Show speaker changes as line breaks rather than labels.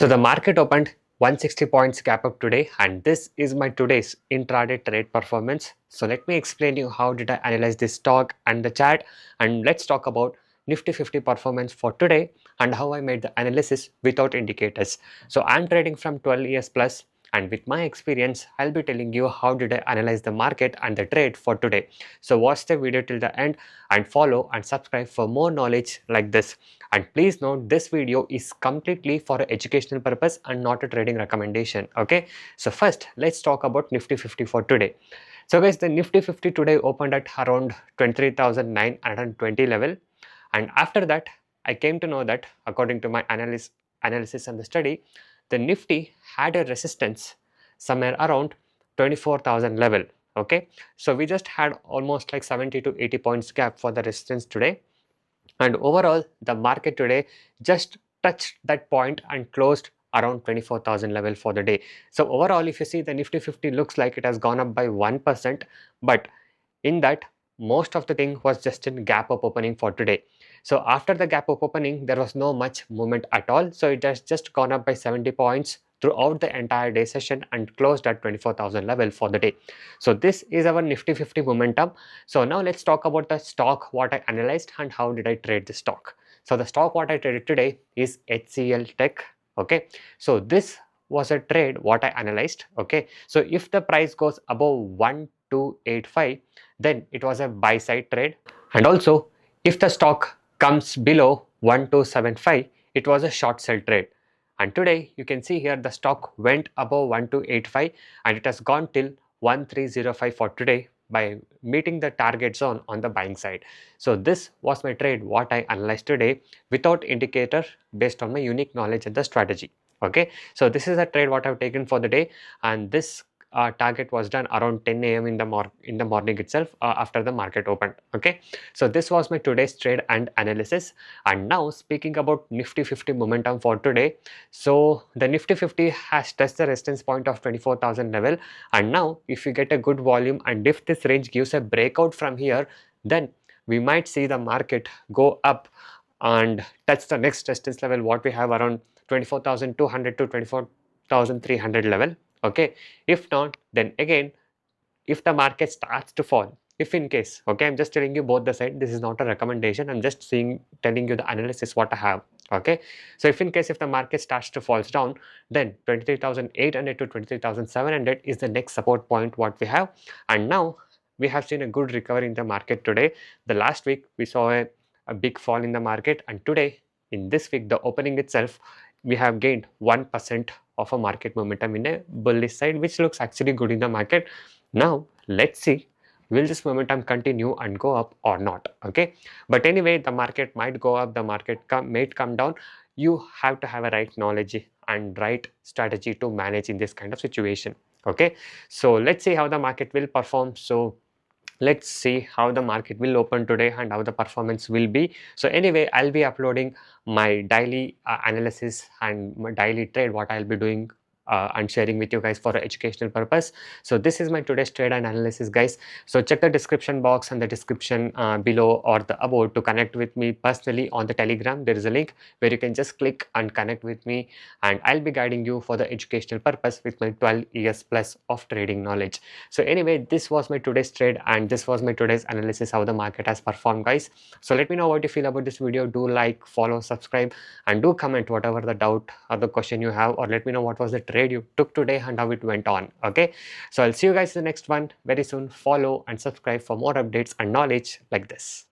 So the market opened 160 points gap up today, and this is my today's intraday trade performance. So let me explain you how did I analyze this stock and the chart, and let's talk about Nifty 50 performance for today and how I made the analysis without indicators. So I'm trading from 12 years plus, and with my experience I'll be telling you how did I analyze the market and the trade for today. So watch the video till the end and follow and subscribe for more knowledge like this. And please note, this video is completely for educational purpose and not a trading recommendation. Okay, so first let's talk about Nifty 50 for today. So guys, the Nifty 50 today opened at around 23,920 level, and after that I came to know that according to my analysis and the study, the Nifty had a resistance somewhere around 24,000 level. Okay, so we just had almost like 70 to 80 points gap for the resistance today, and overall the market today just touched that point and closed around 24,000 level for the day. So overall, if you see, the Nifty 50 looks like it has gone up by 1%, but in that, most of the thing was just in gap up opening for today. So after the gap up opening, there was no much movement at all, so it has just gone up by 70 points throughout the entire day session and closed at 24,000 level for the day. So this is our Nifty 50 momentum. So now let's talk about the stock, what I analyzed and how did I trade the stock. So the stock what I traded today is HCL Tech. Okay, so this was a trade what I analyzed. Okay, so if the price goes above 1285, then it was a buy side trade, and also if the stock comes below 1275, it was a short sell trade. And today you can see here the stock went above 1285 and it has gone till 1305 for today by meeting the target zone on the buying side. So this was my trade what I analyzed today without indicator, based on my unique knowledge and the strategy. Okay, so this is a trade what I've taken for the day, and this target was done around 10 a.m. in the morning itself, after the market opened. Okay, so this was my today's trade and analysis. And now speaking about Nifty 50 momentum for today, so the Nifty 50 has touched the resistance point of 24,000 level, and now if we get a good volume and if this range gives a breakout from here, then we might see the market go up and touch the next resistance level what we have around 24,200 to 24,300 level. Okay, if not, then again, if the market starts to fall, if in case, okay, I'm just telling you both the side, this is not a recommendation, I'm just telling you the analysis what I have. Okay, so if in case if the market starts to falls down, then 23,800 to 23,700 is the next support point what we have. And now we have seen a good recovery in the market today. The last week we saw a big fall in the market, and today in this week the opening itself we have gained 1% of a market momentum in a bullish side, which looks actually good in the market. Now let's see, will this momentum continue and go up or not. Okay, but anyway, the market might go up, the market might come down. You have to have a right knowledge and right strategy to manage in this kind of situation. Okay, so let's see how the market will perform. So let's see how the market will open today and how the performance will be. So anyway, I'll be uploading my daily analysis and my daily trade what I'll be doing and sharing with you guys for educational purpose. So this is my today's trade and analysis, guys. So check the description box and the description below or the above to connect with me personally on the Telegram. There is a link where you can just click and connect with me, and I'll be guiding you for the educational purpose with my 12 years plus of trading knowledge. So anyway, this was my today's trade and this was my today's analysis how the market has performed, guys. So let me know what you feel about this video. Do like, follow, subscribe, and do comment whatever the doubt or the question you have, or let me know what was the trade you took today and how it went on. Okay, so I'll see you guys in the next one very soon. Follow and subscribe for more updates and knowledge like this.